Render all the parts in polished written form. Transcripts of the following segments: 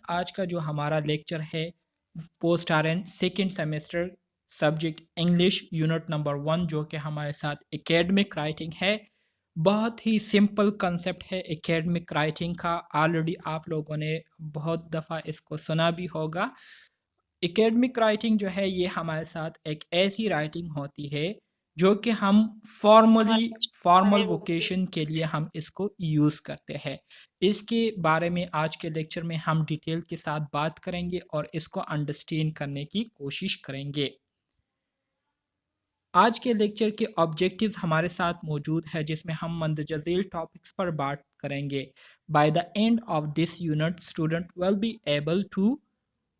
آج کا جو ہمارا لیکچر ہے post R N second semester subject English unit number 1 جو کہ ہمارے ساتھ اکیڈمک رائٹنگ ہے. بہت ہی سمپل کنسیپٹ ہے اکیڈمک رائٹنگ کا. آلریڈی آپ لوگوں نے بہت دفعہ اس کو سنا بھی ہوگا. اکیڈمک رائٹنگ جو ہے یہ ہمارے ساتھ ایک ایسی رائٹنگ ہوتی ہے جو کہ ہم فارمل ووکیشن کے لیے ہم اس کو یوز کرتے ہیں. اس کے بارے میں آج کے لیکچر میں ہم ڈیٹیل کے ساتھ بات کریں گے اور اس کو انڈرسٹینڈ کرنے کی کوشش کریں گے. آج کے لیکچر کے آبجیکٹیوز ہمارے ساتھ موجود ہے جس میں ہم مندرجہ ذیل ٹاپکس پر بات کریں گے. By the end of this unit student will be able to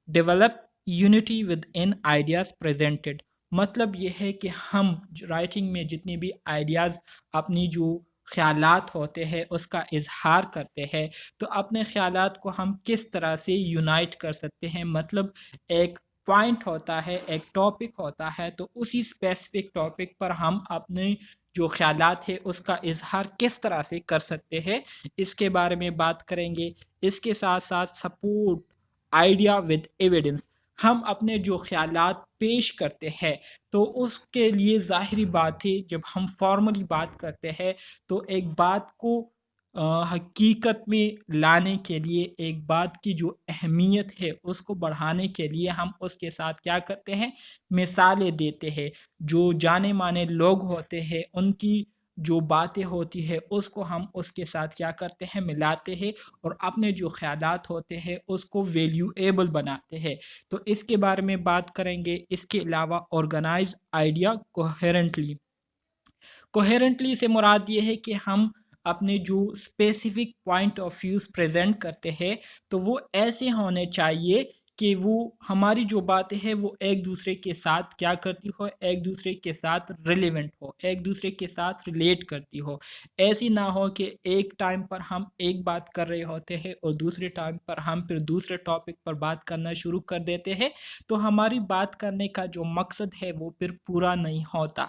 develop unity with in ideas presented. مطلب یہ ہے کہ ہم رائٹنگ میں جتنی بھی آئیڈیاز اپنی جو خیالات ہوتے ہیں اس کا اظہار کرتے ہیں تو اپنے خیالات کو ہم کس طرح سے یونائٹ کر سکتے ہیں. مطلب ایک پوائنٹ ہوتا ہے، ایک ٹاپک ہوتا ہے، تو اسی اسپیسیفک ٹاپک پر ہم اپنے جو خیالات ہے اس کا اظہار کس طرح سے کر سکتے ہیں اس کے بارے میں بات کریں گے. اس کے ساتھ ساتھ سپورٹ آئیڈیا ود ایویڈنس. ہم اپنے جو خیالات پیش کرتے ہیں تو اس کے لیے ظاہری بات ہے جب ہم فارملی بات کرتے ہیں تو ایک بات کو حقیقت میں لانے کے لیے، ایک بات کی جو اہمیت ہے اس کو بڑھانے کے لیے ہم اس کے ساتھ کیا کرتے ہیں، مثالیں دیتے ہیں. جو جانے مانے لوگ ہوتے ہیں ان کی جو باتیں ہوتی ہے اس کو ہم اس کے ساتھ کیا کرتے ہیں، ملاتے ہیں اور اپنے جو خیالات ہوتے ہیں اس کو ویلیویبل بناتے ہیں. تو اس کے بارے میں بات کریں گے. اس کے علاوہ آرگنائز آئیڈیا کوہیرنٹلی سے مراد یہ ہے کہ ہم اپنے جو specific point of views present کرتے ہیں تو وہ ایسے ہونے چاہیے کہ وہ ہماری جو باتیں ہیں وہ ایک دوسرے کے ساتھ کیا کرتی ہو، ایک دوسرے کے ساتھ ریلیونٹ ہو، ایک دوسرے کے ساتھ ریلیٹ کرتی ہو. ایسی نہ ہو کہ ایک ٹائم پر ہم ایک بات کر رہے ہوتے ہیں اور دوسرے ٹائم پر ہم پھر دوسرے ٹاپک پر بات کرنا شروع کر دیتے ہیں تو ہماری بات کرنے کا جو مقصد ہے وہ پھر پورا نہیں ہوتا.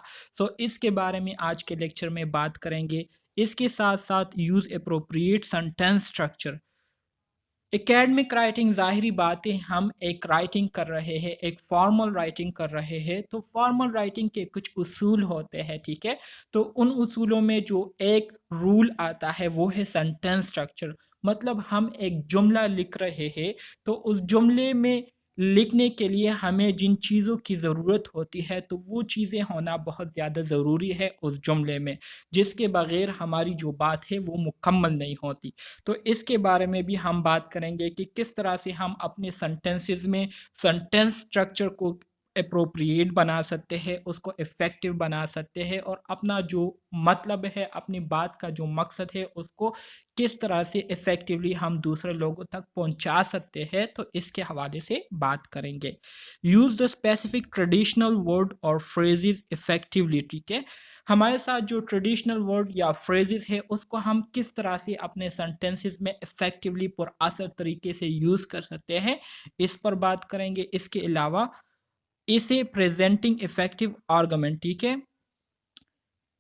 اس کے بارے میں آج کے لیکچر میں بات کریں گے. اس کے ساتھ ساتھ use appropriate sentence structure. Academic writing ظاہری بات ہے ہم ایک رائٹنگ کر رہے ہیں، ایک فارمل رائٹنگ کر رہے ہیں تو فارمل رائٹنگ کے کچھ اصول ہوتے ہیں، ٹھیک ہے. تو ان اصولوں میں جو ایک رول آتا ہے وہ ہے سینٹینس اسٹرکچر. مطلب ہم ایک جملہ لکھ رہے ہیں تو اس جملے میں لکھنے کے لیے ہمیں جن چیزوں کی ضرورت ہوتی ہے تو وہ چیزیں ہونا بہت زیادہ ضروری ہے اس جملے میں، جس کے بغیر ہماری جو بات ہے وہ مکمل نہیں ہوتی. تو اس کے بارے میں بھی ہم بات کریں گے کہ کس طرح سے ہم اپنے سنٹینسز میں سنٹینس اسٹرکچر کو اپروپریٹ بنا سکتے ہیں، اس کو افیکٹو بنا سکتے ہیں اور اپنا جو مطلب ہے، اپنی بات کا جو مقصد ہے اس کو کس طرح سے افیکٹولی ہم دوسرے لوگوں تک پہنچا سکتے ہیں. تو اس کے حوالے سے بات کریں گے. Use the specific traditional word اور فریزز افیکٹولی. ٹھیک ہے، ہمارے ساتھ جو ٹریڈیشنل ورڈ یا فریزز ہے اس کو ہم کس طرح سے اپنے سنٹینسز میں افیکٹولی پر اثر طریقے سے یوز کر سکتے ہیں اس پر بات کریں گے. اس کے علاوہ اسے پریزنٹنگ افیکٹو آرگومنٹ. ٹھیک ہے،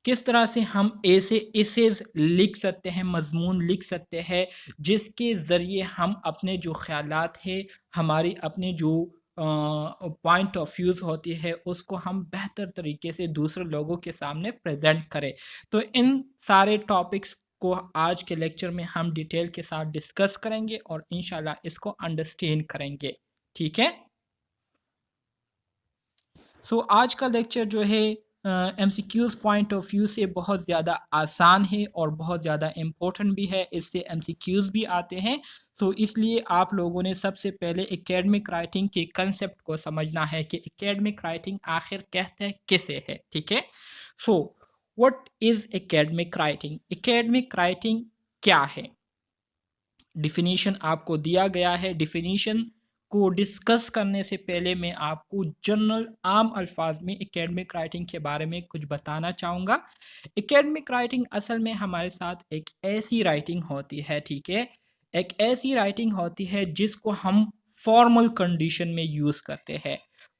کس طرح سے ہم ایسیز لکھ سکتے ہیں، مضمون لکھ سکتے ہیں جس کے ذریعے ہم اپنے جو خیالات ہیں، ہماری اپنے جو پوائنٹ آف ویوز ہوتی ہے اس کو ہم بہتر طریقے سے دوسرے لوگوں کے سامنے پریزنٹ کریں. تو ان سارے ٹاپکس کو آج کے لیکچر میں ہم ڈیٹیل کے ساتھ ڈسکس کریں گے اور انشاءاللہ اس کو انڈرسٹینڈ کریں گے. ٹھیک ہے، آج کا لیکچر جو ہے M C Qs point of view سے بہت زیادہ آسان ہے اور بہت زیادہ امپورٹنٹ بھی ہے. اس سے ایم سی کیوز بھی آتے ہیں. اس لیے آپ لوگوں نے سب سے پہلے اکیڈمک رائٹنگ کے کنسیپٹ کو سمجھنا ہے کہ اکیڈمک رائٹنگ آخر کہتے کسے ہے. ٹھیک ہے، what is academic writing? Academic writing کیا ہے؟ ڈیفینیشن آپ کو دیا گیا ہے. ڈیفینیشن کو ڈسکس کرنے سے پہلے میں آپ کو جنرل عام الفاظ میں اکیڈمک رائٹنگ کے بارے میں کچھ بتانا چاہوں گا. اکیڈمک رائٹنگ اصل میں ہمارے ساتھ ایک ایسی رائٹنگ ہوتی ہے، ٹھیک ہے، ایک ایسی رائٹنگ ہوتی ہے جس کو ہم فارمل کنڈیشن میں یوز کرتے ہیں.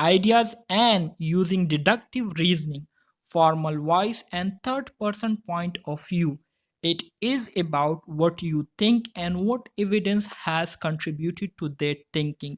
ideas and using deductive reasoning, formal voice, and third person point of view. It is about what you think and what evidence has contributed to that thinking.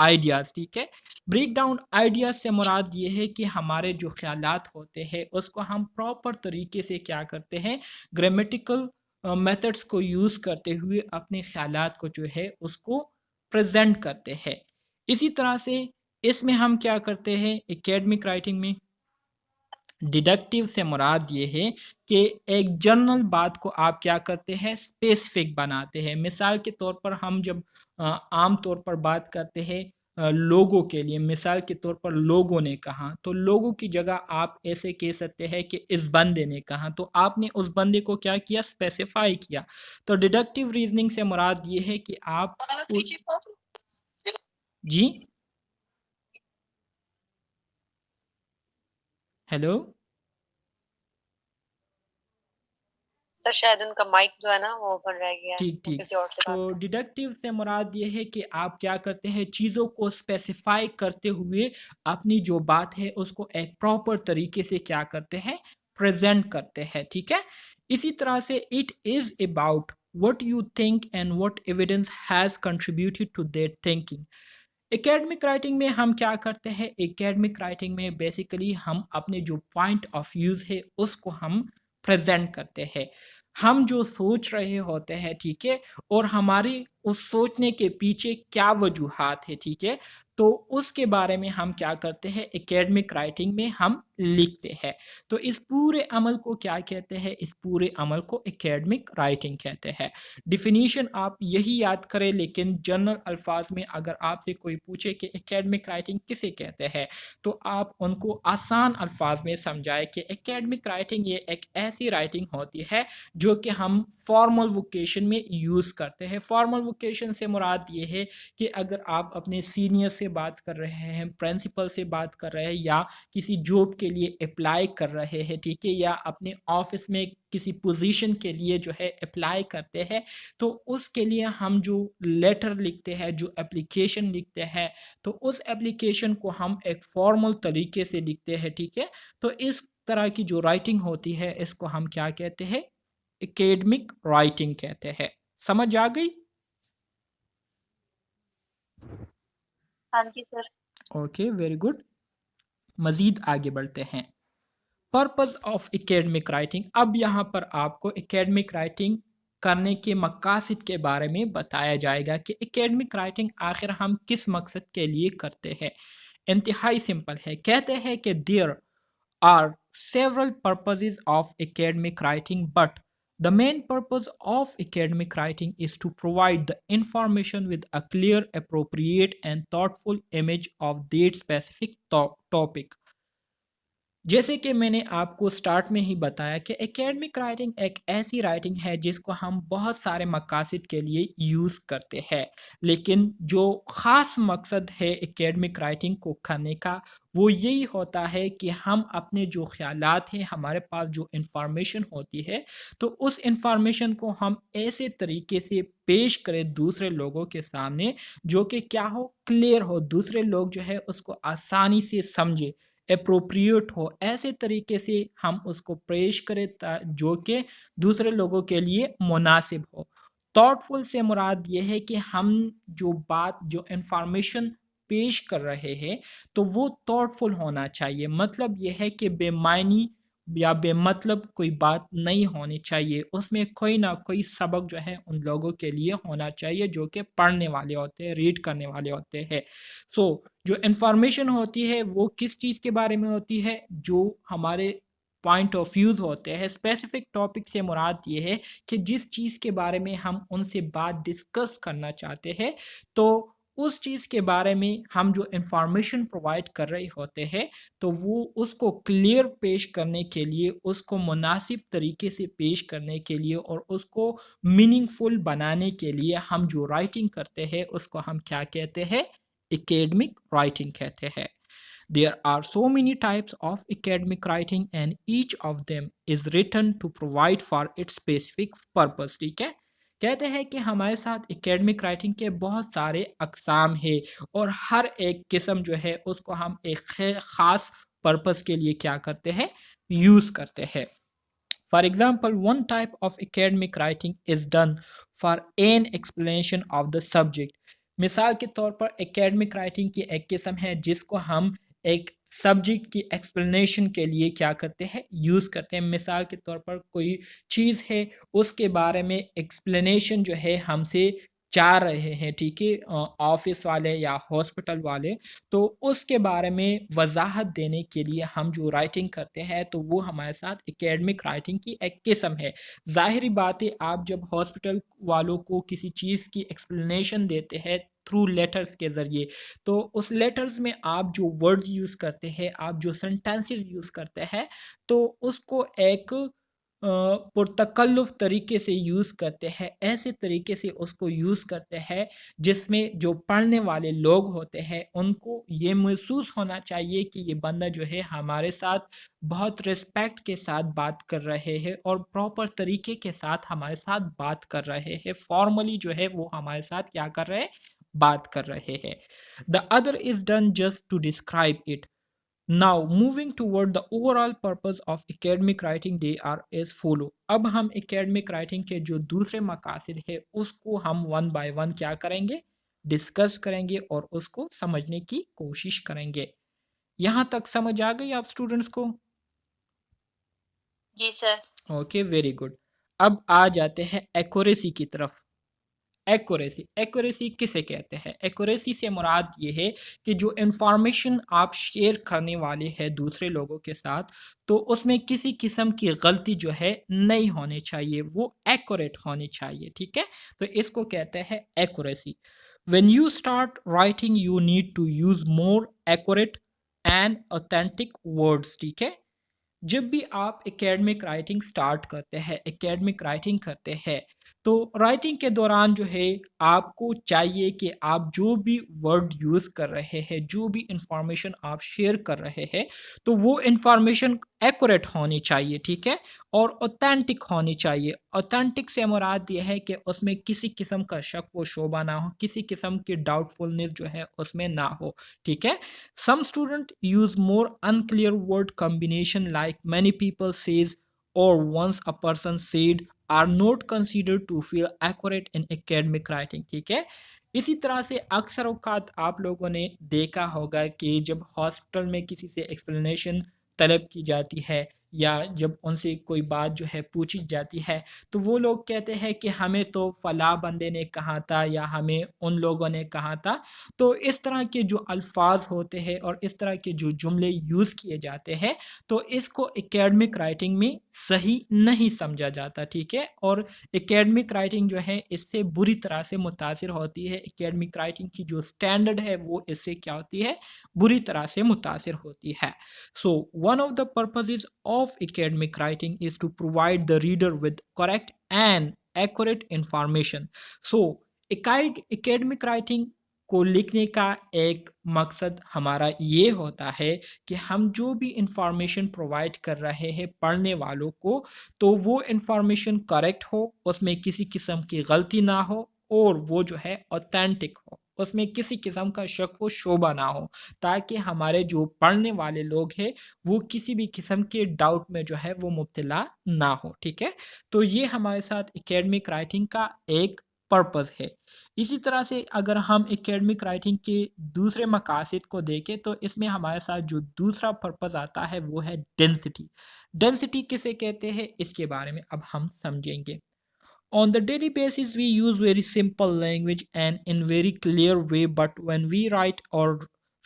Ideas, ٹھیک ہے. Break down ideas سے مراد یہ ہے کہ ہمارے جو خیالات ہوتے ہیں اس کو ہم پراپر طریقے سے کیا کرتے ہیں، گرامیٹیکل میتھڈس کو یوز کرتے ہوئے اپنے خیالات کو جو ہے اس کو پریزنٹ کرتے ہیں. اسی طرح سے اس میں ہم کیا کرتے ہیں اکیڈمک رائٹنگ میں، ڈیڈکٹیو سے مراد یہ ہے کہ ایک جنرل بات کو آپ کیا کرتے ہیں اسپیسیفک بناتے ہیں. مثال کے طور پر ہم جب عام طور پر بات کرتے ہیں لوگوں کے لیے، مثال کے طور پر لوگوں نے کہا، تو لوگوں کی جگہ آپ ایسے کہہ سکتے ہیں کہ اس بندے نے کہا، تو آپ نے اس بندے کو کیا کیا، اسپیسیفائی کیا. تو ڈیڈکٹیو ریزننگ سے مراد یہ ہے کہ آپ جی ہیلو سر شاید ان کا مائک جو ہے نا وہ اوپن رہ گیا ہے، ٹھیک ٹھیک. کسی اور سے بات تو کریں. ڈیڈکٹیو سے مراد یہ ہے کہ آپ کیا کرتے ہیں، چیزوں کو اسپیسیفائی کرتے ہوئے اپنی جو بات ہے اس کو ایک پراپر طریقے سے کیا کرتے ہیں، پریزنٹ کرتے ہیں. ٹھیک ہے. اسی طرح سے it is about what you think and what evidence has contributed to that thinking. Academic writing میں ہم کیا کرتے ہیں، اکیڈمک رائٹنگ میں بیسیکلی ہم اپنے جو پوائنٹ آف ویوز ہے اس کو ہم پریزنٹ کرتے ہیں. ہم جو سوچ رہے ہوتے ہیں، ٹھیک ہے، اور ہماری اس سوچنے کے پیچھے کیا وجوہات ہے، ٹھیک ہے، تو اس کے بارے میں ہم کیا کرتے ہیں اکیڈمک رائٹنگ میں ہم لکھتے ہیں. تو اس پورے عمل کو کیا کہتے ہیں، اس پورے عمل کو اکیڈمک رائٹنگ کہتے ہیں. ڈیفینیشن آپ یہی یاد کریں، لیکن جنرل الفاظ میں اگر آپ سے کوئی پوچھے کہ اکیڈمک رائٹنگ کسے کہتے ہیں تو آپ ان کو آسان الفاظ میں سمجھائے کہ اکیڈمک رائٹنگ یہ ایک ایسی رائٹنگ ہوتی ہے جو کہ ہم فارمل ووکیشن میں یوز کرتے ہیں. فارمل ووکیشن سے مراد یہ ہے کہ اگر آپ اپنے سینئر سے بات کر رہے ہیں، پرنسپل سے بات کر رہے ہیں، یا کسی جاب کے لیے اپلائی کر رہے ہیں، ٹھیک ہے، یا اپنے آفس میں کسی پوزیشن کے لیے جو ہے اپلائی کرتے ہیں، تو اس کے لیے ہم جو لیٹر لکھتے ہیں، جو اپلیکیشن لکھتے ہیں، تو اس اپلیکیشن کو ہم ایک فارمل طریقے سے لکھتے ہیں. ٹھیک ہے. تو اس طرح کی جو رائٹنگ ہوتی ہے اس کو ہم کیا کہتے ہیں، اکیڈمک رائٹنگ کہتے ہیں. سمجھ آ گئی؟ ہاں جی سر. Okay, very good. مزید آگے بڑھتے ہیں. Purpose of academic writing. اب یہاں پر آپ کو اکیڈمک رائٹنگ کرنے کے مقاصد کے بارے میں بتایا جائے گا کہ اکیڈمک رائٹنگ آخر ہم کس مقصد کے لیے کرتے ہیں. انتہائی سمپل ہے. کہتے ہیں کہ there are several purposes of academic writing, but the main purpose of academic writing is to provide the information with a clear, appropriate, and thoughtful image of that specific topic. جیسے کہ میں نے آپ کو سٹارٹ میں ہی بتایا کہ academic writing ایک ایسی رائٹنگ ہے جس کو ہم بہت سارے مقاصد کے لیے یوز کرتے ہیں، لیکن جو خاص مقصد ہے اکیڈمک رائٹنگ کو کرنے کا وہ یہی ہوتا ہے کہ ہم اپنے جو خیالات ہیں، ہمارے پاس جو انفارمیشن ہوتی ہے، تو اس انفارمیشن کو ہم ایسے طریقے سے پیش کریں دوسرے لوگوں کے سامنے جو کہ کیا ہو، کلیئر ہو، دوسرے لوگ جو ہے اس کو آسانی سے سمجھے، اپروپریٹ ہو، ایسے طریقے سے ہم اس کو پیش کریں جو کہ دوسرے لوگوں کے لیے مناسب ہو. تھاٹفل سے مراد یہ ہے کہ ہم جو بات، جو انفارمیشن پیش کر رہے ہیں تو وہ تھاٹفل ہونا چاہیے. مطلب یہ ہے کہ بے معنی یا بے مطلب کوئی بات نہیں ہونی چاہیے، اس میں کوئی نہ کوئی سبق جو ہے ان لوگوں کے لیے ہونا چاہیے جو کہ پڑھنے والے ہوتے ہیں، ریڈ کرنے والے ہوتے ہیں. جو انفارمیشن ہوتی ہے وہ کس چیز کے بارے میں ہوتی ہے، جو ہمارے پوائنٹ آف ویوز ہوتے ہیں. اسپیسیفک ٹاپک سے مراد یہ ہے کہ جس چیز کے بارے میں ہم ان سے بات ڈسکس کرنا چاہتے ہیں، تو اس چیز کے بارے میں ہم جو انفارمیشن پرووائڈ کر رہے ہوتے ہیں تو وہ اس کو کلیئر پیش کرنے کے لیے، اس کو مناسب طریقے سے پیش کرنے کے لیے اور اس کو میننگ فل بنانے کے لیے ہم جو رائٹنگ کرتے ہیں اس کو ہم کیا کہتے ہیں، academic writing کہتے ہیں. There are so many types of academic writing and each of them is written to provide for its specific purpose. ٹھیک ہے. کہتے ہیں کہ ہمارے ساتھ اکیڈمک رائٹنگ کے بہت سارے اقسام ہیں اور ہر ایک قسم جو ہے اس کو ہم ایک خاص پرپس کے لیے کیا کرتے ہیں، یوز کرتے ہیں. For example, one type of academic writing is done for an explanation of the subject. مثال کے طور پر اکیڈمک رائٹنگ کی ایک قسم ہے جس کو ہم ایک سبجیکٹ کی ایکسپلینیشن کے لیے کیا کرتے ہیں یوز کرتے ہیں. مثال کے طور پر کوئی چیز ہے اس کے بارے میں ایکسپلینیشن جو ہے ہم سے چاہ رہے ہیں, ٹھیک ہے, آفس والے یا ہاسپٹل والے, تو اس کے بارے میں وضاحت دینے کے لیے ہم جو رائٹنگ کرتے ہیں تو وہ ہمارے ساتھ اکیڈمک رائٹنگ کی ایک قسم ہے. ظاہری بات ہے آپ جب ہاسپٹل والوں کو کسی چیز کی ایکسپلینیشن دیتے ہیں تھرو لیٹرز کے ذریعے, تو اس لیٹرز میں آپ جو ورڈز یوز کرتے ہیں, آپ جو سنٹینسز یوز کرتے ہیں, تو اس کو ایک پرتکلف طریقے سے یوز کرتے ہیں, ایسے طریقے سے اس کو یوز کرتے ہیں جس میں جو پڑھنے والے لوگ ہوتے ہیں ان کو یہ محسوس ہونا چاہیے کہ یہ بندہ جو ہے ہمارے ساتھ بہت رسپیکٹ کے ساتھ بات کر رہے ہیں اور پراپر طریقے کے ساتھ ہمارے ساتھ بات کر رہے ہیں, فارملی جو ہے وہ ہمارے ساتھ کیا کر رہے ہیں, بات کر رہے ہیں. The other is done just to describe it. Now moving toward the overall purpose of academic writing, they are as follow. اب ہم academic writing کے جو دوسرے مقاصد ہے اس کو ہم ون بائی ون کیا کریں گے, ڈسکس کریں گے اور اس کو سمجھنے کی کوشش کریں گے. یہاں تک سمجھ آ گئی آپ اسٹوڈنٹس کو؟ جی سر. Okay, very good. اب آ جاتے ہیں ایکوریسی کی طرف. ایکوریسی کسے کہتے ہیں؟ ایکوریسی سے مراد یہ ہے کہ جو انفارمیشن آپ شیئر کرنے والے ہیں دوسرے لوگوں کے ساتھ, تو اس میں کسی قسم کی غلطی جو ہے نہیں ہونی چاہیے, وہ ایکوریٹ ہونی چاہیے, ٹھیک ہے, تو اس کو کہتے ہیں accuracy. When you start writing you need to use more accurate and authentic words, ٹھیک ہے. جب بھی آپ اکیڈمک رائٹنگ سٹارٹ کرتے ہیں, اکیڈمک رائٹنگ کرتے ہیں, تو رائٹنگ کے دوران جو ہے آپ کو چاہیے کہ آپ جو بھی ورڈ یوز کر رہے ہیں, جو بھی انفارمیشن آپ شیئر کر رہے ہیں, تو وہ انفارمیشن ایکوریٹ ہونی چاہیے, ٹھیک ہے, اور اوتھینٹک ہونی چاہیے. اوتھینٹک سے مراد یہ ہے کہ اس میں کسی قسم کا شک و شبہ نہ ہو, کسی قسم کی ڈاؤٹ فلنس جو ہے اس میں نہ ہو, ٹھیک ہے. Some students use more unclear word combination like many people says or once a person said are not considered to feel accurate in academic writing, ٹھیک ہے. اسی طرح سے اکثر اوقات آپ لوگوں نے دیکھا ہوگا کہ جب ہاسپٹل میں کسی سے ایکسپلینیشن طلب کی جاتی ہے یا جب ان سے کوئی بات جو ہے پوچھی جاتی ہے, تو وہ لوگ کہتے ہیں کہ ہمیں تو فلاں بندے نے کہا تھا یا ہمیں ان لوگوں نے کہا تھا. تو اس طرح کے جو الفاظ ہوتے ہیں اور اس طرح کے جو جملے یوز کیے جاتے ہیں, تو اس کو اکیڈمک رائٹنگ میں صحیح نہیں سمجھا جاتا, ٹھیک ہے. اور اکیڈمک رائٹنگ جو ہے اس سے بری طرح سے متاثر ہوتی ہے, اکیڈمک رائٹنگ کی جو سٹینڈرڈ ہے وہ اس سے کیا ہوتی ہے, بری طرح سے متاثر ہوتی ہے. So one of the purposes of academic writing is to provide the reader with correct and accurate information. So academic writing کو لکھنے کا ایک مقصد ہمارا یہ ہوتا ہے کہ ہم جو بھی انفارمیشن پرووائڈ کر رہے ہیں پڑھنے والوں کو, تو وہ انفارمیشن کریکٹ ہو, اس میں کسی قسم کی غلطی نہ ہو, اور وہ جو ہے اوتھینٹک ہو, اس میں کسی قسم کا شک و شبہ نہ ہو, تاکہ ہمارے جو پڑھنے والے لوگ ہیں وہ کسی بھی قسم کے ڈاؤٹ میں جو ہے وہ مبتلا نہ ہو, ٹھیک ہے. تو یہ ہمارے ساتھ اکیڈمک رائٹنگ کا ایک پرپز ہے. اسی طرح سے اگر ہم اکیڈمک رائٹنگ کے دوسرے مقاصد کو دیکھیں, تو اس میں ہمارے ساتھ جو دوسرا پرپز آتا ہے وہ ہے ڈینسٹی. ڈینسٹی کسے کہتے ہیں اس کے بارے میں اب ہم سمجھیں گے. On the daily basis, we use very simple language and in very clear way, but when we write or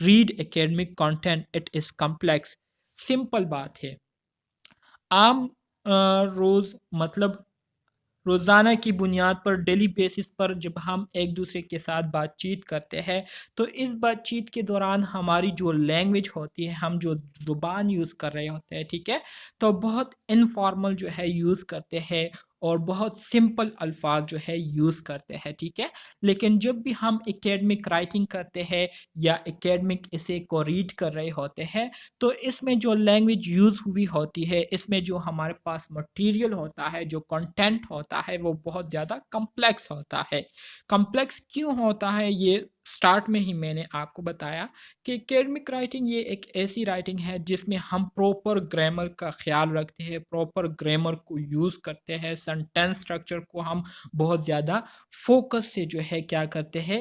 read academic content, it is complex. Simple بات ہے. عام روز مطلب روزانہ کی بنیاد پر, ڈیلی بیسس پر جب ہم ایک دوسرے کے ساتھ بات چیت کرتے ہیں, تو اس بات چیت کے دوران ہماری جو لینگویج ہوتی ہے, ہم جو زبان یوز کر رہے ہوتے ہیں, ٹھیک ہے, تو بہت انفارمل جو ہے یوز کرتے ہیں اور بہت سمپل الفاظ جو ہے یوز کرتے ہیں, ٹھیک ہے. لیکن جب بھی ہم اکیڈمک رائٹنگ کرتے ہیں یا اکیڈمک اسے کو ریڈ کر رہے ہوتے ہیں, تو اس میں جو لینگویج یوز ہوئی ہوتی ہے, اس میں جو ہمارے پاس مٹیریل ہوتا ہے, جو کنٹینٹ ہوتا ہے, وہ بہت زیادہ کمپلیکس ہوتا ہے. کمپلیکس کیوں ہوتا ہے یہ سٹارٹ میں ہی میں نے آپ کو بتایا کہ اکیڈمک رائٹنگ یہ ایک ایسی رائٹنگ ہے جس میں ہم پراپر گرامر کا خیال رکھتے ہیں, پراپر گرامر کو یوز کرتے ہیں, سینٹینس سٹرکچر کو ہم بہت زیادہ فوکس سے جو ہے کیا کرتے ہیں,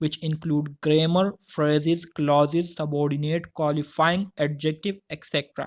which include grammar, phrases, clauses, subordinate, qualifying, adjective, etc.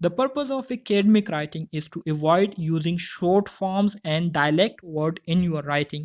The purpose of academic writing is to avoid using short forms and dialect word in your writing.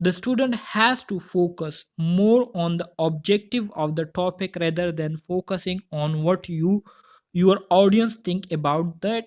the student has to focus more on the objective of the topic rather than focusing on what your audience think about that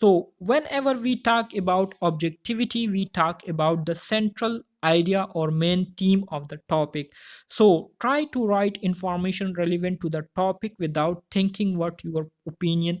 So whenever we talk about objectivity, we talk about the central idea or main theme of the topic. So try to write information relevant to the topic without thinking what your opinion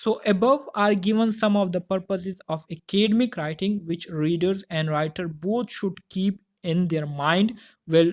So above are given some of the purposes of academic writing which readers and writer both should keep in their mind while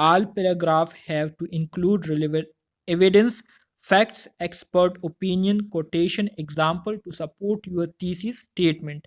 All paragraph have to include relevant evidence, facts, expert opinion, quotation, example to support your thesis statement.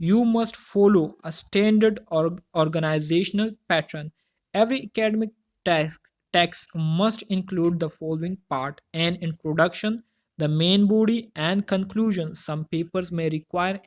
You must follow a standard organizational pattern. Every academic text must include the following part: an introduction, the main body and conclusion. Some papers may require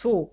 So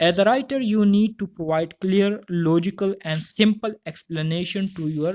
As a writer, you need to provide clear, logical and simple explanation to your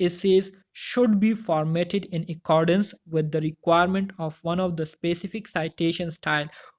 essays should be formatted in accordance with the requirement of one of the specific citation style।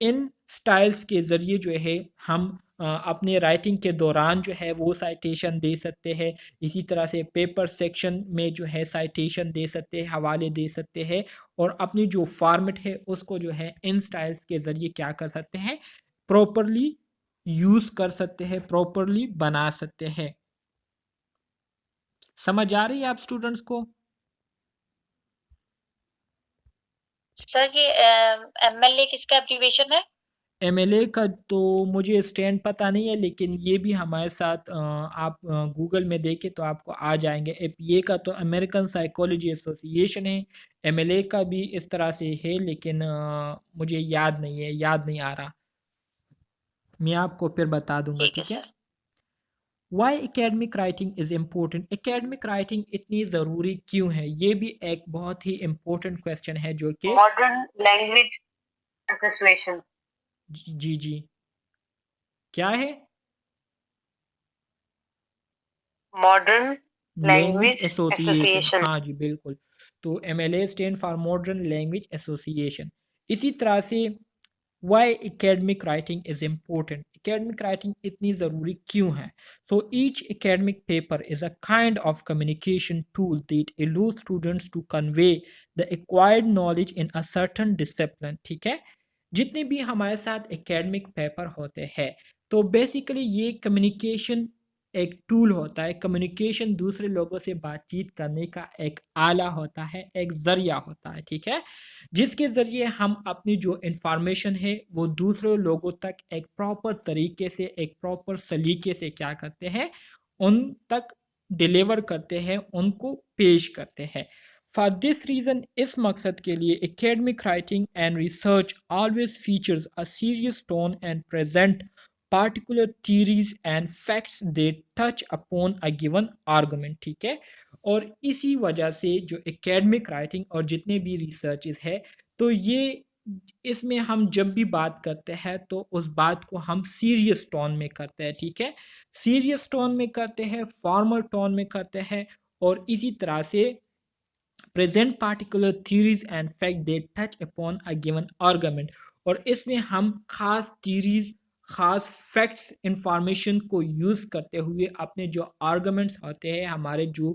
In styles کے ذریعے جو ہے ہم اپنے writing کے دوران جو ہے وہ سائٹیشن دے سکتے ہیں. اسی طرح سے پیپر سیکشن میں جو ہے سائٹیشن دے سکتے ہیں, حوالے دے سکتے ہیں, اور اپنی جو فارمیٹ ہے اس کو جو ہے ان سٹائلز کے ذریعے کیا کر سکتے ہیں, پراپرلی یوز کر سکتے ہیں, پراپرلی بنا سکتے ہیں. سمجھ آ رہی ہے آپ اسٹوڈنٹس کو؟ سر یہ ایم ایل اے کس کا ایبریویشن ہے؟ ایم ایل اے کا تو مجھے اسٹینڈ پتہ نہیں ہے, لیکن یہ بھی ہمارے ساتھ آپ گوگل میں دیکھیں تو آپ کو آ جائیں گے. اے پی اے کا تو امریکن سائیکالوجی ایسوسی ایشن ہے, ایم ایل اے کا بھی اس طرح سے ہے, لیکن مجھے یاد نہیں ہے, یاد نہیں آ رہا. میں آپ کو پھر بتا دوں گا, ٹھیک ہے. Why academic writing is important, academic writing اتنی ضروری کیوں ہے, یہ بھی ایک بہت ہی امپورٹنٹ کویسچن ہے جو کہ ماڈرن لینگویج ایسوسیشن. جی جی کیا ہے؟ Modern language language association, association. ہاں جی بالکل. تو M L A stand for modern language association. اسی طرح سے why academic writing is important, academic writing اتنی ضروری کیوں ہے. So each academic paper is a kind of communication tool that allows students to convey the acquired knowledge in a certain discipline, ٹھیک ہے. جتنے بھی ہمارے ساتھ اکیڈمک پیپر ہوتے ہیں تو بیسیکلی یہ کمیونیکیشن ایک ٹول ہوتا ہے, کمیونیکیشن دوسرے لوگوں سے بات چیت کرنے کا ایک آلہ ہوتا ہے, ایک ذریعہ ہوتا ہے, ٹھیک ہے, جس کے ذریعے ہم اپنی جو انفارمیشن ہے وہ دوسرے لوگوں تک ایک پراپر طریقے سے, ایک پراپر سلیقے سے کیا کرتے ہیں, ان تک ڈیلیور کرتے ہیں, ان کو پیش کرتے ہیں. فار دس ریزن, اس مقصد کے لیے academic writing and research always features a serious tone and present particular theories and facts they touch upon a given argument, ٹھیک ہے. اور اسی وجہ سے جو اکیڈمک رائٹنگ اور جتنے بھی ریسرچز ہے تو یہ اس میں ہم جب بھی بات کرتے ہیں تو اس بات کو ہم سیریس ٹون میں کرتے ہیں, ٹھیک ہے, سیریس ٹون میں کرتے ہیں, فارمل ٹون میں کرتے ہیں, اور اسی طرح سے present particular theories and fact they touch upon a given argument, اور اس میں ہم خاص تھیریز, خاص فیکٹس, انفارمیشن کو یوز کرتے ہوئے اپنے جو آرگومنٹس ہوتے ہیں, ہمارے جو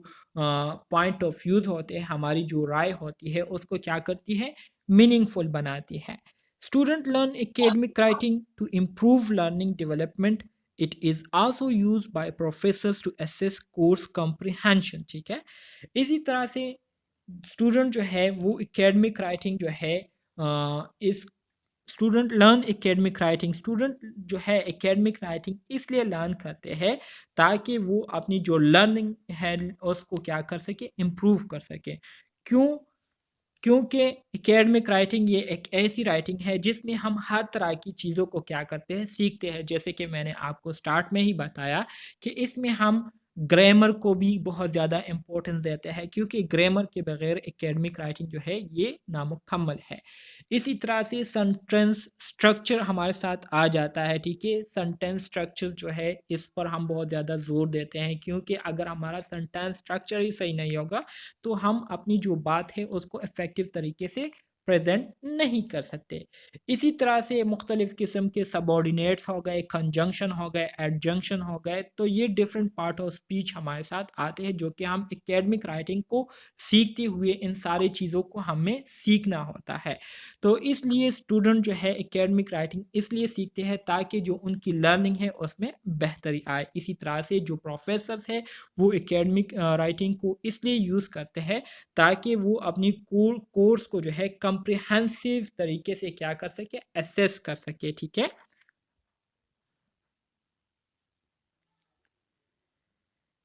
پوائنٹ آف ویوز ہوتے ہیں, ہماری جو رائے ہوتی ہے اس کو کیا کرتی ہے, میننگ فل بناتی ہے. Student learn academic writing to improve learning development. It is also use by professors to assess course comprehension, ٹھیک ہے. اسی طرح سے اسٹوڈنٹ جو ہے وہ اکیڈمک رائٹنگ جو ہے اس student learn academic writing, student جو ہے اکیڈمک رائٹنگ اس لیے لرن کرتے ہیں تاکہ وہ اپنی جو لرننگ ہے اس کو کیا کر سکے, امپروو کر سکے. کیونکہ اکیڈمک رائٹنگ یہ ایک ایسی رائٹنگ ہے جس میں ہم ہر طرح کی چیزوں کو کیا کرتے ہیں, سیکھتے ہیں. جیسے کہ میں نے آپ کو سٹارٹ میں ہی بتایا کہ اس میں ہم گرامر کو بھی بہت زیادہ امپورٹنس دیتے ہیں, کیونکہ گرامر کے بغیر اکیڈمک رائٹنگ جو ہے یہ نامکمل ہے. اسی طرح سے سنٹینس اسٹرکچر ہمارے ساتھ آ جاتا ہے, ٹھیک ہے. سنٹینس اسٹرکچر جو ہے اس پر ہم بہت زیادہ زور دیتے ہیں, کیونکہ اگر ہمارا سنٹینس اسٹرکچر ہی صحیح نہیں ہوگا تو ہم اپنی جو بات ہے اس کو افیکٹو طریقے سے پریزنٹ نہیں کر سکتے. اسی طرح سے مختلف قسم کے سبارڈینیٹس ہو گئے, کنجنکشن ہو گئے, ایڈجنکشن ہو گئے, تو یہ ڈفرینٹ پارٹ آف اسپیچ ہمارے ساتھ آتے ہیں جو کہ ہم اکیڈمک رائٹنگ کو سیکھتے ہوئے ان ساری چیزوں کو ہمیں سیکھنا ہوتا ہے. تو اس لیے اسٹوڈنٹ جو ہے اکیڈمک رائٹنگ اس لیے سیکھتے ہیں تاکہ جو ان کی لرننگ ہے اس میں بہتری آئے. اسی طرح سے جو پروفیسرز ہے وہ اکیڈمک رائٹنگ کو اس لیے یوز کرتے ہیں تاکہ وہ اپنی کورس کو جو ہے کمپریہنسو طریقے سے کیا کر سکے, ایسیس کر سکے, ٹھیک ہے.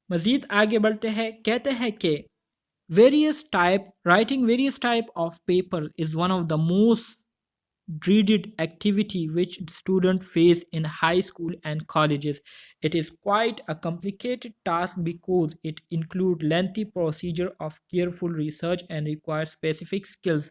مزید آگے بڑھتے ہیں, کہتے ہیں کہ writing various type of paper is one of the most dreaded activity which students face in high school and colleges. It is quite a complicated task because it includes lengthy procedure of careful research and requires specific skills.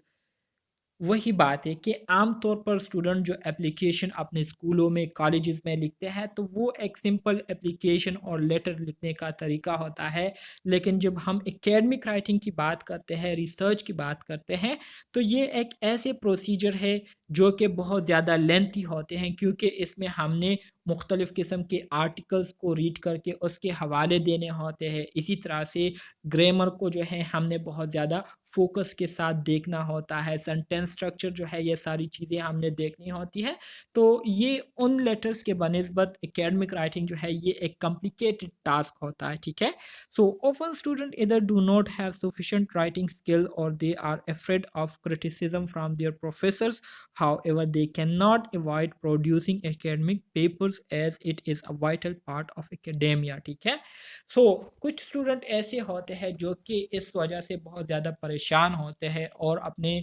وہی بات ہے کہ عام طور پر student جو application اپنے اسکولوں میں, کالجز میں لکھتے ہیں تو وہ ایک سمپل اپلیکیشن اور لیٹر لکھنے کا طریقہ ہوتا ہے, لیکن جب ہم اکیڈمک رائٹنگ کی بات کرتے ہیں, ریسرچ کی بات کرتے ہیں, تو یہ ایک ایسے پروسیجر ہے جو کہ بہت زیادہ لینتھی ہوتے ہیں، کیونکہ اس میں ہم نے مختلف قسم کے آرٹیکلس کو ریڈ کر کے اس کے حوالے دینے ہوتے ہیں. اسی طرح سے گرامر کو جو ہے ہم نے بہت زیادہ فوکس کے ساتھ دیکھنا ہوتا ہے. سینٹینس اسٹرکچر جو ہے یہ ساری چیزیں ہم نے دیکھنی ہوتی ہے. تو یہ ان لیٹرز کے بنسبت اکیڈمک رائٹنگ جو ہے یہ ایک کمپلیکیٹڈ ٹاسک ہوتا ہے. ٹھیک ہے. سو often students either do not have sufficient writing skill or they are afraid of criticism from their professors. However, they cannot avoid producing academic papers as it is a vital part of academia. ٹھیک ہے. سو کچھ student ایسے ہوتے ہیں جو کہ اس وجہ سے بہت زیادہ پریشان ہوتے ہیں اور اپنے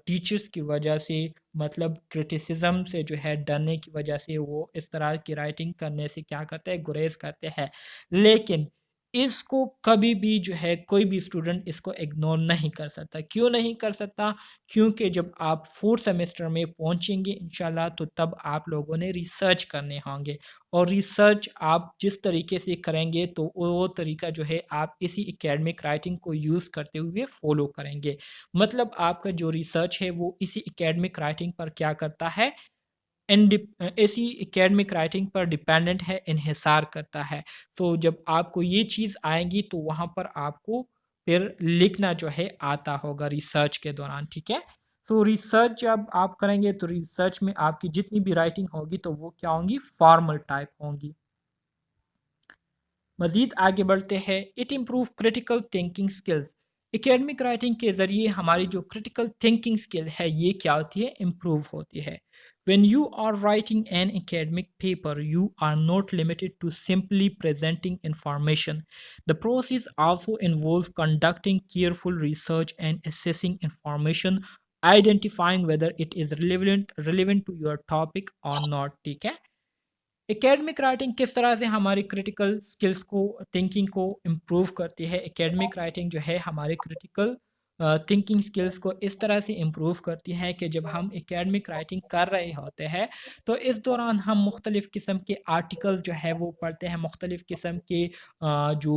ٹیچرس کی وجہ سے مطلب کرٹیسزم سے جو ہے ڈرنے کی وجہ سے وہ اس طرح کی رائٹنگ کرنے سے کیا کرتے ہیں، گریز کرتے ہیں. لیکن اس کو کبھی بھی جو ہے کوئی بھی اسٹوڈنٹ اس کو اگنور نہیں کر سکتا. کیوں نہیں کر سکتا؟ کیونکہ جب آپ 4th سیمسٹر میں پہنچیں گے انشاءاللہ تو تب آپ لوگوں نے ریسرچ کرنے ہوں گے، اور ریسرچ آپ جس طریقے سے کریں گے تو وہ طریقہ جو ہے آپ اسی اکیڈمک رائٹنگ کو یوز کرتے ہوئے فالو کریں گے. مطلب آپ کا جو ریسرچ ہے وہ اسی اکیڈمک رائٹنگ پر کیا کرتا ہے، ایسی اکیڈمک رائٹنگ پر ڈیپینڈنٹ ہے، انحصار کرتا ہے. سو جب آپ کو یہ چیز آئیں گی تو وہاں پر آپ کو پھر لکھنا جو ہے آتا ہوگا ریسرچ کے دوران. ٹھیک ہے. سو ریسرچ جب آپ کریں گے تو ریسرچ میں آپ کی جتنی بھی رائٹنگ ہوگی تو وہ کیا ہوں گی، فارمل ٹائپ ہوں گی. مزید آگے بڑھتے ہیں. It improve critical thinking skills. Academic writing کے ذریعے ہماری جو کریٹیکل تھنکنگ اسکل ہے یہ کیا ہوتی ہے، امپروو ہوتی ہے. When you are writing an academic paper, you are not limited to simply presenting information. The process also involves conducting careful research and assessing information, identifying whether it is relevant to your topic or not. ٹھیک ہے. Academic writing کس طرح سے ہماری critical skills کو، thinking کو improve کرتی ہے؟ اکیڈمک رائٹنگ جو ہے ہمارے کریٹیکل تھنکنگ سکلز کو اس طرح سے امپروو کرتی ہے کہ جب ہم اکیڈمک رائٹنگ کر رہے ہوتے ہیں تو اس دوران ہم مختلف قسم کے آرٹیکل جو ہے وہ پڑھتے ہیں، مختلف قسم کے جو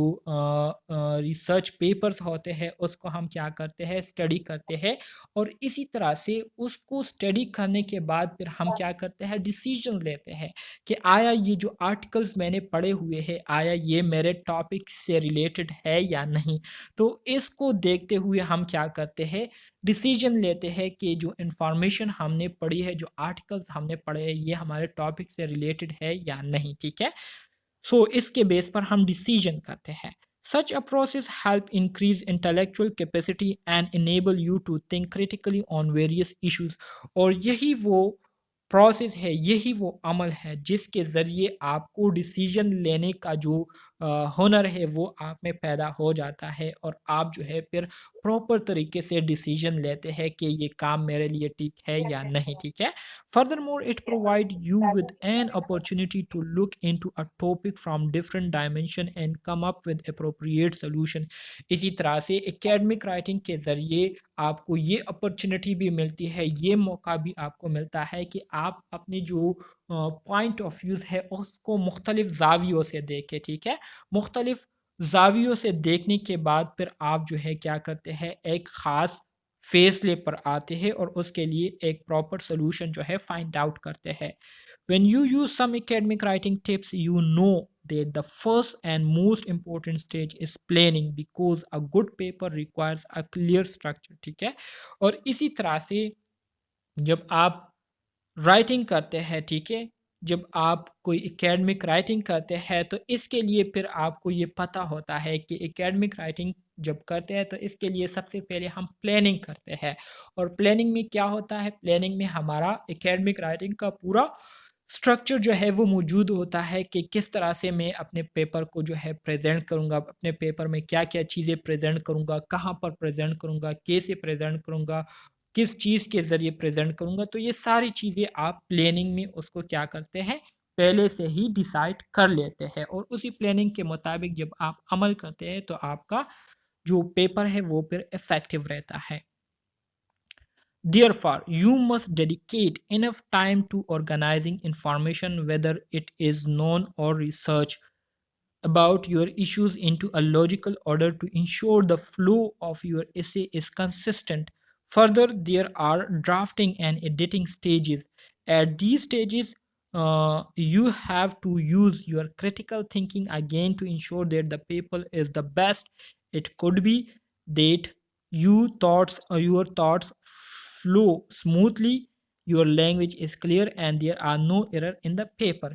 ریسرچ پیپرز ہوتے ہیں اس کو ہم کیا کرتے ہیں، اسٹڈی کرتے ہیں. اور اسی طرح سے اس کو اسٹڈی کرنے کے بعد پھر ہم کیا کرتے ہیں، ڈیسیجن لیتے ہیں کہ آیا یہ جو آرٹیکلز میں نے پڑھے ہوئے ہیں آیا یہ میرے ٹاپک سے ریلیٹڈ ہے یا نہیں. تو اس کو دیکھتے ہوئے ہم کیا کرتے ہیں، ڈیسیجن لیتے ہیں کہ جو انفارمیشن ہم نے پڑھی ہے، جو آرٹیکلز ہم نے پڑھے ہیں یہ ہمارے ٹاپک سے ریلیٹڈ ہے یا نہیں. ٹھیک ہے. سو اس کے بیس پر ہم ڈیسیجن کرتے ہیں. Such a process help increase intellectual capacity and enable you to think critically on various issues. اور یہی وہ پروسیس ہے، یہی وہ عمل ہے جس کے ذریعے آپ کو ڈیسیجن لینے کا جو ہنر ہے وہ آپ میں پیدا ہو جاتا ہے، اور آپ جو ہے پھر پراپر طریقے سے ڈیسیجن لیتے ہیں کہ یہ کام میرے لیے ٹھیک ہے یا نہیں. ٹھیک ہے. Furthermore it provide you with an opportunity to look into a topic from different dimension and come up with appropriate solution. اسی طرح سے اکیڈمک رائٹنگ کے ذریعے آپ کو یہ اپرچونیٹی بھی ملتی ہے، یہ موقع بھی آپ کو ملتا ہے کہ آپ اپنی جو پوائنٹ آف ویوز ہے اس کو مختلف زاویوں سے دیکھیں. ٹھیک ہے. مختلف زاویوں سے دیکھنے کے بعد پھر آپ جو ہے کیا کرتے ہیں، ایک خاص فیصلے پر آتے ہیں اور اس کے لیے ایک پراپر سولوشن جو ہے فائنڈ آؤٹ کرتے ہیں. When you use some academic writing tips, you know that the first and most important stage is planning because a good paper requires a clear structure. ٹھیک ہے. اور اسی طرح سے جب آپ رائٹنگ کرتے ہیں، ٹھیک ہے، جب آپ کوئی اکیڈمک رائٹنگ کرتے ہیں تو اس کے لیے پھر آپ کو یہ پتہ ہوتا ہے کہ اکیڈمک رائٹنگ جب کرتے ہیں تو اس کے لیے سب سے پہلے ہم پلاننگ کرتے ہیں. اور پلاننگ میں کیا ہوتا ہے، پلاننگ میں ہمارا اکیڈمک رائٹنگ کا پورا اسٹرکچر جو ہے وہ موجود ہوتا ہے کہ کس طرح سے میں اپنے پیپر کو جو ہے پریزنٹ کروں گا، اپنے پیپر میں کیا کیا چیزیں پریزنٹ کروں گا، کہاں پر پریزنٹ کروں گا، کیسے پریزنٹ کروں گا، کس چیز کے ذریعے پریزنٹ کروں گا. تو یہ ساری چیزیں آپ پلاننگ میں اس کو کیا کرتے ہیں، پہلے سے ہی ڈیسائیڈ کر لیتے ہیں، اور اسی پلاننگ کے مطابق جب آپ عمل کرتے ہیں تو آپ کا جو پیپر ہے وہ پھر افیکٹو رہتا ہے. Therefore, you must dedicate enough time to organizing information, whether it is known or research, about your issues into a logical order to ensure the flow of your essay is consistent. Further, there are drafting and editing stages. At these stages, you have to use your critical thinking again to ensure that the paper is the best it could be, that your thoughts flow smoothly, your language is clear, and there are no error in the paper.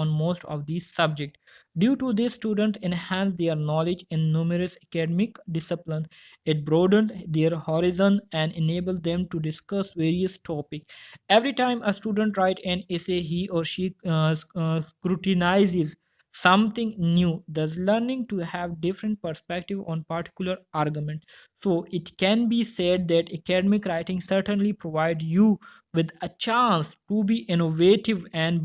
on most of these subjects. Due to this, students enhance their knowledge in numerous academic disciplines. It broadens their horizon and enables them to discuss various topics. Every time a student writes an essay, he or she scrutinizes something new, thus learning to have different perspective on particular argument. So it can be said that academic writing certainly provides you with a chance to be innovative and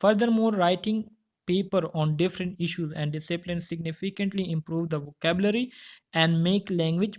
Furthermore, writing paper on different issues and disciplines significantly improve the vocabulary and make language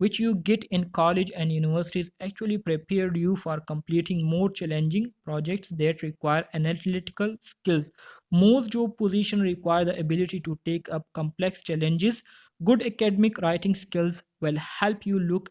which you get in college and universities actually prepared you for completing more challenging projects that require analytical skills. Most job positions require the ability to take up complex challenges. Good academic writing skills will help you look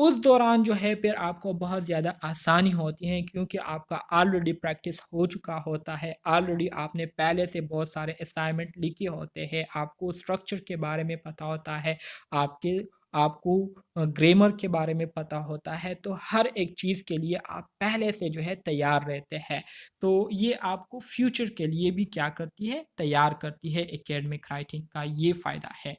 اس دوران جو ہے پھر آپ کو بہت زیادہ آسانی ہوتی ہے کیونکہ آپ کا آلریڈی پریکٹس ہو چکا ہوتا ہے، آلریڈی آپ نے پہلے سے بہت سارے اسائنمنٹ لکھے ہوتے ہیں، آپ کو اسٹرکچر کے بارے میں پتہ ہوتا ہے، آپ کو گرامر کے بارے میں پتہ ہوتا ہے، تو ہر ایک چیز کے لیے آپ پہلے سے جو ہے تیار رہتے ہیں، تو یہ آپ کو فیوچر کے لیے بھی کیا کرتی ہے، تیار کرتی ہے۔ اکیڈمک رائٹنگ کا یہ فائدہ ہے۔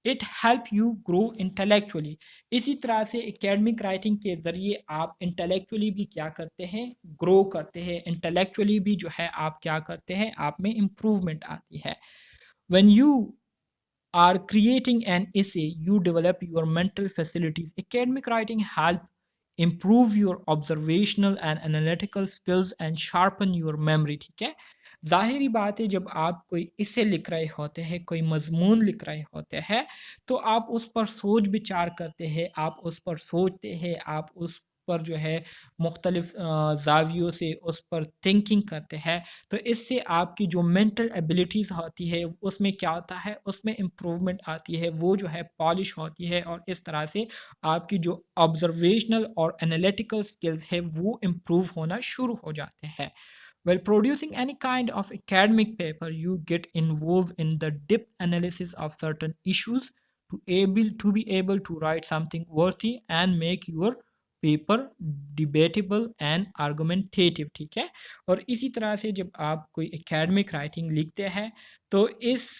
It help you grow intellectually, اسی طرح سے اکیڈمک رائٹنگ کے ذریعے آپ انٹلیکچولی بھی کیا کرتے ہیں، گرو کرتے ہیں، انٹلیکچولی بھی جو ہے آپ کیا کرتے ہیں، آپ میں امپروومنٹ آتی ہے۔ when you are creating an essay, you develop your mental facilities. Academic writing help improve your observational and analytical skills and sharpen your memory. ٹھیک ہے، ظاہری بات ہے جب آپ کوئی اسے لکھ رہے ہوتے ہیں، کوئی مضمون لکھ رہے ہوتے ہیں، تو آپ اس پر سوچ بچار کرتے ہیں، آپ اس پر سوچتے ہیں، آپ اس پر جو ہے مختلف زاویوں سے اس پر تھنکنگ کرتے ہیں، تو اس سے آپ کی جو مینٹل ایبلٹیز ہوتی ہے اس میں کیا ہوتا ہے، اس میں امپروومنٹ آتی ہے، وہ جو ہے پالش ہوتی ہے، اور اس طرح سے آپ کی جو آبزرویشنل اور انالیٹیکل سکلز ہے وہ امپروو ہونا شروع ہو جاتے ہیں۔ While producing any kind of academic paper, you get involved in the depth analysis of certain issues to be able to write something worthy and make your paper debatable and argumentative. ٹھیک ہے، اور اسی طرح سے جب آپ کوئی academic writing لکھتے ہیں تو اس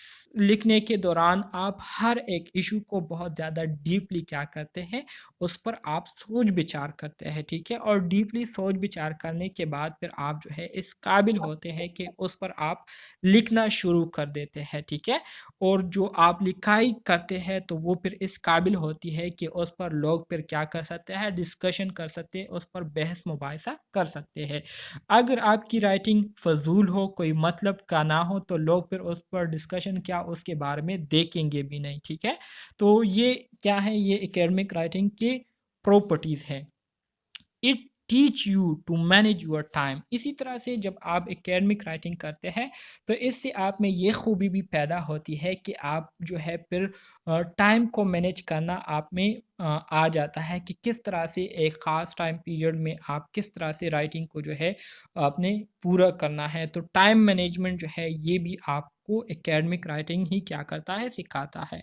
لکھنے کے دوران آپ ہر ایک ایشو کو بہت زیادہ ڈیپلی کیا کرتے ہیں، اس پر آپ سوچ بچار کرتے ہیں۔ ٹھیک ہے، اور ڈیپلی سوچ بچار کرنے کے بعد پھر آپ جو ہے اس قابل ہوتے ہیں کہ اس پر آپ لکھنا شروع کر دیتے ہیں۔ ٹھیک ہے، اور جو آپ لکھائی کرتے ہیں تو وہ پھر اس قابل ہوتی ہے کہ اس پر لوگ پھر کیا کر سکتے ہیں، ڈسکشن کر سکتے ہیں، اس پر بحث مباحثہ کر سکتے ہیں۔ اگر آپ کی رائٹنگ فضول ہو، کوئی مطلب کا نہ ہو، تو لوگ پھر اس پر ڈسکشن کیا اس کے بارے میں دیکھیں گے بھی نہیں۔ ٹھیک ہے، تو یہ کیا ہے، یہ اکیڈمک رائٹنگ کی پراپرٹیز ہے۔ It teach you to manage your time, اسی طرح سے جب آپ اکیڈمک رائٹنگ کرتے ہیں تو اس سے آپ میں یہ خوبی بھی پیدا ہوتی ہے کہ آپ جو ہے پھر ٹائم کو مینیج کرنا آپ میں آ جاتا ہے کہ کس طرح سے ایک خاص ٹائم پیریڈ میں آپ کس طرح سے رائٹنگ کو جو ہے آپ نے پورا کرنا ہے، تو ٹائم مینجمنٹ جو ہے یہ بھی آپ کو اکیڈمک رائٹنگ ہی کیا کرتا ہے، سکھاتا ہے۔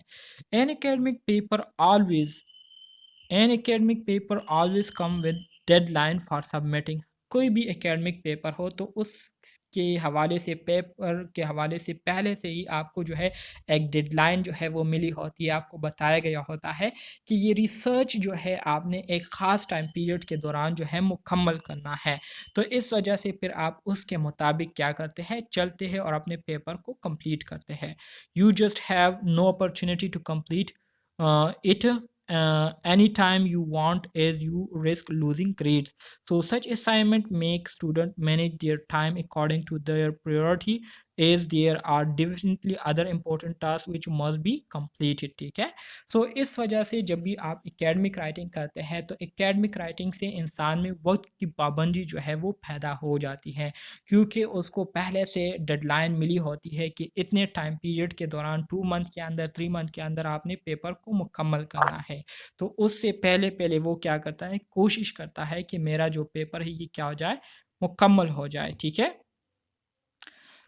An academic paper always come with deadline for submitting. کوئی بھی اکیڈمک پیپر ہو تو اس کے حوالے سے، پیپر کے حوالے سے پہلے سے ہی آپ کو جو ہے ایک ڈیڈ لائن جو ہے وہ ملی ہوتی ہے، آپ کو بتایا گیا ہوتا ہے کہ یہ ریسرچ جو ہے آپ نے ایک خاص ٹائم پیریڈ کے دوران جو ہے مکمل کرنا ہے، تو اس وجہ سے پھر آپ اس کے مطابق کیا کرتے ہیں، چلتے ہیں اور اپنے پیپر کو کمپلیٹ کرتے ہیں۔ You just have no opportunity to complete it anytime you want, as you risk losing grades. So such assignment make students manage their time according to their priority, as there are definitely other important tasks which must be completed. ٹھیک ہے، سو اس وجہ سے جب بھی آپ academic writing کرتے ہیں تو اکیڈمک رائٹنگ سے انسان میں وقت کی پابندی جو ہے وہ پیدا ہو جاتی ہے، کیونکہ اس کو پہلے سے ڈیڈ لائن ملی ہوتی ہے کہ اتنے ٹائم پیریڈ کے دوران 2 منتھ کے اندر، 3 منتھ کے اندر آپ نے پیپر کو مکمل کرنا ہے، تو اس سے پہلے وہ کیا کرتا ہے، کوشش کرتا ہے کہ میرا جو پیپر ہے یہ کیا ہو جائے، مکمل ہو جائے۔ ٹھیک ہے،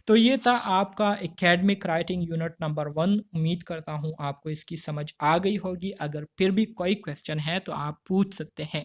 تو یہ تھا آپ کا اکیڈمک رائٹنگ یونٹ نمبر 1۔ امید کرتا ہوں آپ کو اس کی سمجھ آ گئی ہوگی، اگر پھر بھی کوئی کویسچن ہے تو آپ پوچھ سکتے ہیں۔